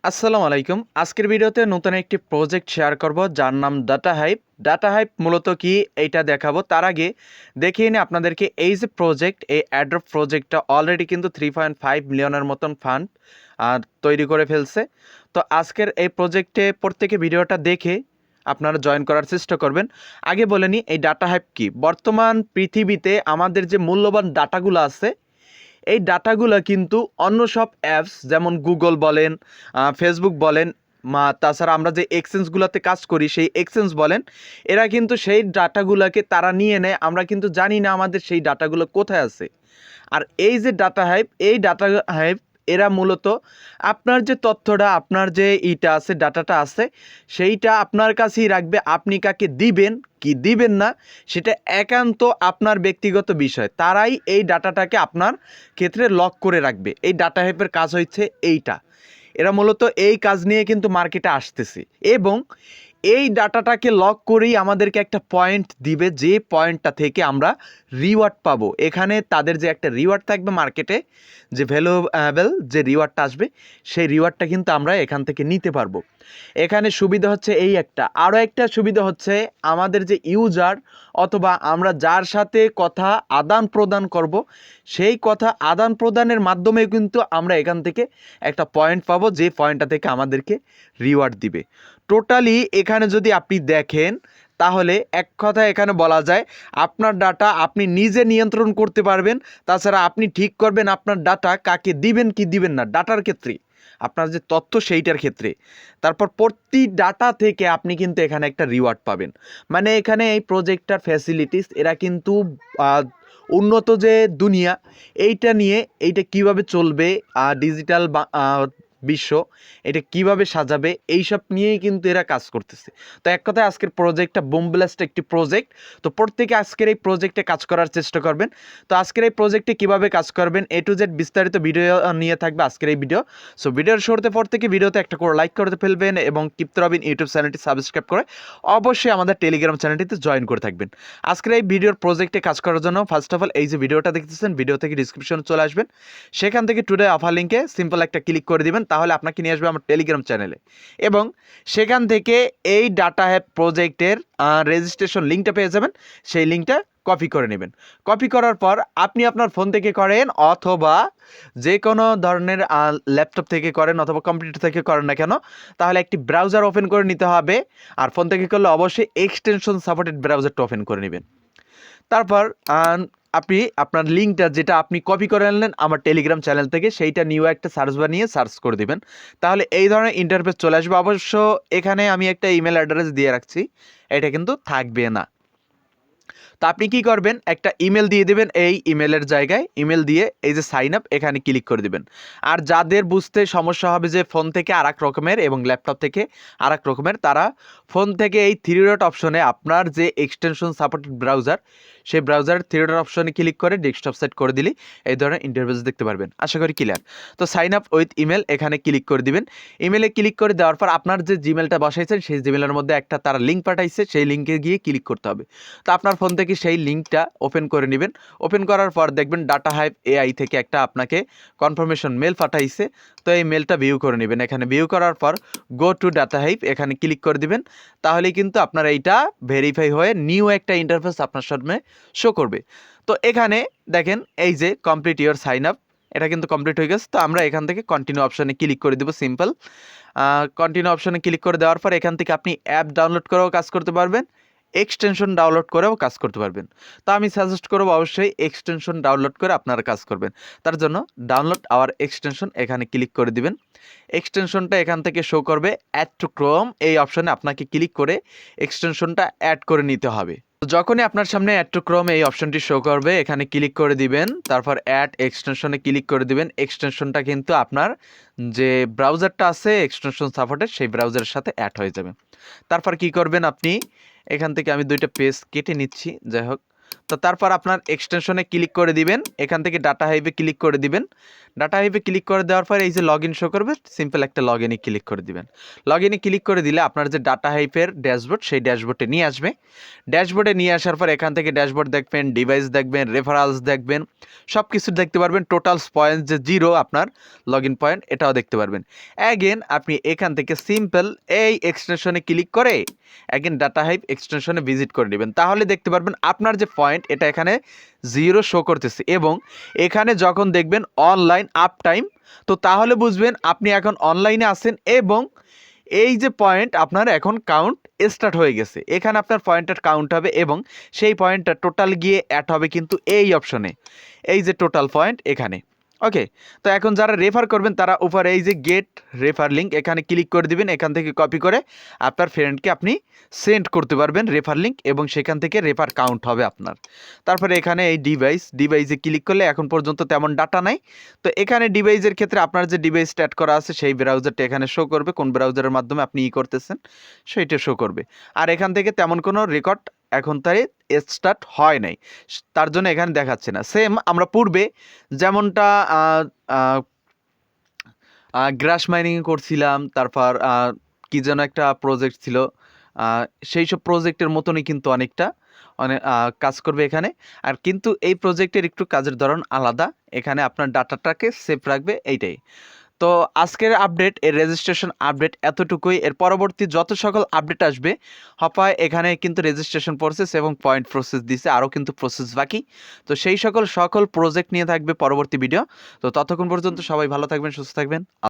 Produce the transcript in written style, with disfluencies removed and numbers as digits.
আসসালামু আলাইকুম। আজকের ভিডিওতে নতুন একটি প্রজেক্ট শেয়ার করব যার নাম ডাটা হাইপ। ডাটা হাইপ মূলত কি এইটা দেখাবো। তার আগে দেখিয়ে নিই আপনাদেরকে এই যে প্রজেক্ট, এই অ্যাড্রপ প্রজেক্টটা অলরেডি কিন্তু 3.5 মিলিয়নের মতন ফান্ড তৈরি করে ফেলছে। তো আজকের এই প্রজেক্টে প্রত্যেকে ভিডিওটা দেখে আপনারা জয়েন করার চেষ্টা করবেন। আগে বলে নিই এই ডাটা হাইপ কি। বর্তমান পৃথিবীতে আমাদের যে মূল্যবান ডাটাগুলো আছে, এই ডাটাগুলো কিন্তু অন্য সব অ্যাপস যেমন গুগল বলেন, ফেসবুক বলেন, তাছাড়া আমরা যে এক্সচেঞ্জগুলোতে কাজ করি সেই এক্সচেঞ্জ বলেন, এরা কিন্তু সেই ডাটাগুলোকে তারা নিয়ে নেয়। আমরা কিন্তু জানি না আমাদের সেই ডাটাগুলো কোথায় আছে। আর এই যে ডাটা হাইপ, এই ডাটা হাইপ এরা মূলত আপনার যে তথ্যটা, আপনার যে ইটা আছে, ডাটাটা আছে, সেইটা আপনার কাছেই রাখবে। আপনি কাকে দিবেন কি দিবেন না সেটা একান্ত আপনার ব্যক্তিগত বিষয়। তারাই এই ডাটাটাকে আপনার ক্ষেত্রে লক করে রাখবে। এই ডাটা হাইপের কাজ হচ্ছে এইটা। এরা মূলত এই কাজ নিয়ে কিন্তু মার্কেটে আসতেছে এবং এই ডাটাটাকে লক করেই আমাদেরকে একটা পয়েন্ট দিবে, যে পয়েন্টটা থেকে আমরা রিওয়ার্ড পাবো। এখানে তাদের যে একটা রিওয়ার্ড থাকবে মার্কেটে, যে ভ্যালুয়েবল যে রিওয়ার্ডটা আসবে, সেই রিওয়ার্ডটা কিন্তু আমরা এখান থেকে নিতে পারবো। এখানে সুবিধা হচ্ছে এই একটা, আরও একটা সুবিধা হচ্ছে আমাদের যে ইউজার অথবা আমরা যার সাথে কথা আদান প্রদান করব, সেই কথা আদান প্রদানের মাধ্যমে কিন্তু আমরা এখান থেকে একটা পয়েন্ট পাবো, যে পয়েন্টটা থেকে আমাদেরকে রিওয়ার্ড দিবে। টোটালি এখানে যদি আপনি দেখেন তাহলে এক কথা এখানে বলা যায় আপনার ডাটা আপনি নিজে নিয়ন্ত্রণ করতে পারবেন। তাছাড়া আপনি ঠিক করবেন আপনার ডাটা কাকে দিবেন কি দিবেন না, ডাটার ক্ষেত্রে, আপনার যে তথ্য সেইটার ক্ষেত্রে। তারপর প্রতি ডাটা থেকে আপনি কিন্তু এখানে একটা রিওয়ার্ড পাবেন। মানে এখানে এই প্রজেক্টটার ফ্যাসিলিটিস এরা কিন্তু উন্নত যে দুনিয়া, এইটা নিয়ে এইটা কিভাবে চলবে, ডিজিটাল বিশ্ব এটা কিভাবে সাজাবে, এইসব নিয়েই কিন্তু এরা কাজ করতেছে। তো এক কথায় আজকের প্রজেক্টটা বুমব্লাস্ট একটি প্রজেক্ট। তো প্রত্যেকে আজকের এই প্রজেক্টে কাজ করার চেষ্টা করবেন। তো আজকের এই প্রজেক্টে কিভাবে কাজ করবেন A to Z বিস্তারিত ভিডিও নিয়ে থাকবে আজকের এই ভিডিও। সো ভিডিওর শুরুতে প্রত্যেকে ভিডিওতে একটা করে লাইক করতে ফেলবেন এবং কিপ্তে রবিন ইউটিউব চ্যানেলটি সাবস্ক্রাইব করে অবশ্যই আমাদের টেলিগ্রাম চ্যানেলটিতে জয়েন করে থাকবেন। আজকের এই ভিডিওর প্রজেক্টে কাজ করার জন্য ফার্স্ট অফ অল এই যে ভিডিওটা দেখতেছেন, ভিডিও থেকে ডিসক্রিপশনে চলে আসবেন, সেখান থেকে টুডে অফার লিঙ্কে সিম্পল একটা ক্লিক করে দিবেন, তাহলে আপনাকে নিয়ে আসবে আমার টেলিগ্রাম চ্যানেলে। এবং সেখান থেকে এই ডাটা হ্যাপ প্রজেক্টের রেজিস্ট্রেশন লিঙ্কটা পেয়ে যাবেন। সেই লিঙ্কটা কপি করে নেবেন। কপি করার পর আপনি আপনার ফোন থেকে করেন অথবা যে কোনো ধরনের ল্যাপটপ থেকে করেন অথবা কম্পিউটার থেকে করেন না কেন, তাহলে একটি ব্রাউজার ওপেন করে নিতে হবে। আর ফোন থেকে করলে অবশ্যই এক্সটেনশন সাপোর্টেড ব্রাউজারটা ওপেন করে নেবেন। তারপর আপনি আপনার লিঙ্কটা যেটা আপনি কপি করে আনলেন আমার টেলিগ্রাম চ্যানেল থেকে, সেইটা নিউ একটা সার্চ বানিয়ে সার্চ করে দিবেন, তাহলে এই ধরনের ইন্টারফেস চলে আসবে। অবশ্য এখানে আমি একটা ইমেল অ্যাড্রেস দিয়ে রাখছি, এটা কিন্তু থাকবে না। তো আপনি কি করবেন, একটা ইমেল দিয়ে দেবেন, এই ইমেলের জায়গায় ইমেল দিয়ে এই যে সাইন আপ এখানে ক্লিক করে দিবেন। আর যাদের বুঝতে সমস্যা হবে যে ফোন থেকে আর এক রকমের এবং ল্যাপটপ থেকে আর এক রকমের, তারা ফোন থেকে এই থ্রি ডট অপশনে আপনার যে এক্সটেনশন সাপোর্টেড ব্রাউজার, সেই ব্রাউজারের থ্রি ডট অপশনে ক্লিক করে ডেস্কটপ সেট করে দিলে এই ধরনের ইন্টারফেস দেখতে পারবেন। আশা করি ক্লিয়ার। তো সাইন আপ উইথ ইমেল এখানে ক্লিক করে দিবেন। ইমেলে ক্লিক করে দেওয়ার পর আপনার যে জিমেলটা বসাইছেন সেই জিমেলের মধ্যে একটা তারা লিঙ্ক পাঠাইছে, সেই লিঙ্কে গিয়ে ক্লিক করতে হবে। তো আপনার ফোন থেকে সেই লিঙ্কটা ওপেন করে নেবেন। ওপেন করার পর দেখবেন ডাটা হাইপ AI থেকে একটা আপনাকে কনফার্মেশন মেল পাঠাইছে। তো এই মেলটা ভিউ করে নেবেন। এখানে ভিউ করার পর গো টু ডাটা হাইপ এখানে ক্লিক করে দিবেন, তাহলেই কিন্তু আপনার এইটা ভেরিফাই হয়ে নিউ একটা ইন্টারফেস আপনার সামনে শো করবে। তো এখানে দেখেন এই যে কমপ্লিট ইওর সাইন আপ, এটা কিন্তু কমপ্লিট হয়ে গেছে। তো আমরা এখান থেকে কন্টিনিউ অপশানে ক্লিক করে দেবো। সিম্পল কন্টিনিউ অপশানে ক্লিক করে দেওয়ার পর এখান থেকে আপনি অ্যাপ ডাউনলোড করেও কাজ করতে পারবেন, এক্সটেনশন ডাউনলোড করেও কাজ করতে পারবেন। তো আমি সাজেস্ট করবো অবশ্যই এক্সটেনশন ডাউনলোড করে আপনারা কাজ করবেন। তার জন্য ডাউনলোড আওয়ার এক্সটেনশন এখানে ক্লিক করে দিবেন। এক্সটেনশনটা এখান থেকে শো করবে অ্যাড টু ক্রোম, এই অপশানে আপনাকে ক্লিক করে এক্সটেনশনটা অ্যাড করে নিতে হবে। তো যখনই আপনার সামনে অ্যাড টু ক্রোম এই অপশনটি শো করবে এখানে ক্লিক করে দিবেন, তারপর অ্যাড এক্সটেনশনে ক্লিক করে দিবেন। এক্সটেনশনটা কিন্তু আপনার যে ব্রাউজারটা আছে এক্সটেনশন সাপোর্টের, সেই ব্রাউজারের সাথে অ্যাড হয়ে যাবে। তারপর কি করবেন, আপনি এখান থেকে আমি দুইটা পেজ কেটে নিচ্ছি, যাই হোক। তো তারপর আপনার এক্সটেনশনে ক্লিক করে দিবেন, এখান থেকে ডাটা হাইভে ক্লিক করে দিবেন। ডাটা হাইভে ক্লিক করে দেওয়ার পর এই যে লগ ইন শো করবে, সিম্পল একটা লগ ইনে ক্লিক করে দিবেন। লগ ইনে ক্লিক করে দিলে আপনার যে ডাটা হাইভের ড্যাশবোর্ড, সেই ড্যাশবোর্ডে নিয়ে আসবে। ড্যাশবোর্ডে নিয়ে আসার পর এখান থেকে ড্যাশবোর্ড দেখবেন, ডিভাইস দেখবেন, রেফারেলস দেখবেন, সব কিছু দেখতে পারবেন। টোটাল পয়েন্ট যে 0 আপনার লগ ইন পয়েন্ট, এটাও দেখতে পারবেন। অ্যাগেন আপনি এখান থেকে সিম্পল এই এক্সটেনশনে ক্লিক করে অ্যাগেন ডাটা হাইভ এক্সটেনশনে ভিজিট করে নেবেন। তাহলে দেখতে পারবেন আপনার যে পয়েন্ট, এটা এখানে 0 শো করতেছে। এবং এখানে যখন দেখবেন অনলাইন আপ টাইম, তো তাহলে বুঝবেন আপনি এখন অনলাইনে আছেন এবং এই যে পয়েন্ট আপনার এখন কাউন্ট স্টার্ট হয়ে গেছে। এখানে আপনার পয়েন্টের কাউন্ট হবে এবং সেই পয়েন্টটা টোটাল গিয়ে অ্যাড হবে কিন্তু এই অপশনে, এই যে টোটাল পয়েন্ট এখানে। ওকে, তো এখন যারা রেফার করবেন তারা উপরে এই যে গেট রেফার লিঙ্ক, এখানে ক্লিক করে দিবেন। এখান থেকে কপি করে আপনার ফ্রেন্ডকে আপনি সেন্ড করতে পারবেন রেফার লিঙ্ক, এবং সেখান থেকে রেফার কাউন্ট হবে আপনার। তারপরে এখানে এই ডিভাইসে ক্লিক করলে এখন পর্যন্ত তেমন ডাটা নাই। তো এখানে ডিভাইসের ক্ষেত্রে আপনার যে ডিভাইসটা অ্যাড করা আছে সেই ব্রাউজারটা এখানে শো করবে, কোন ব্রাউজারের মাধ্যমে আপনি করতেছেন সেইটা শো করবে। আর এখান থেকে তেমন কোনো রেকর্ড এখন তাই স্টার্ট হয় নাই, তার জন্য এখানে দেখাচ্ছে না। সেম আমরা পূর্বে যেমনটা গ্রাস মাইনিং করছিলাম, তারপর কি যেন একটা প্রজেক্ট ছিল, সেই সব প্রজেক্টের মতনই কিন্তু অনেকটা কাজ করবে এখানে। আর কিন্তু এই প্রজেক্টের একটু কাজের ধরন আলাদা, এখানে আপনার ডাটাটাকে সেভ রাখবে, এইটাই। তো আজকের আপডেট, এর রেজিস্ট্রেশন আপডেট এতটুকুই। এর পরবর্তী যত সকল আপডেট আসবে, হপায় এখানে কিন্তু রেজিস্ট্রেশন প্রসেস এবং পয়েন্ট প্রসেস দিছে, আরও কিন্তু প্রসেস বাকি। তো সেই সকল প্রজেক্ট নিয়ে থাকবে পরবর্তী ভিডিও। তো ততক্ষণ পর্যন্ত সবাই ভালো থাকবেন, সুস্থ থাকবেন।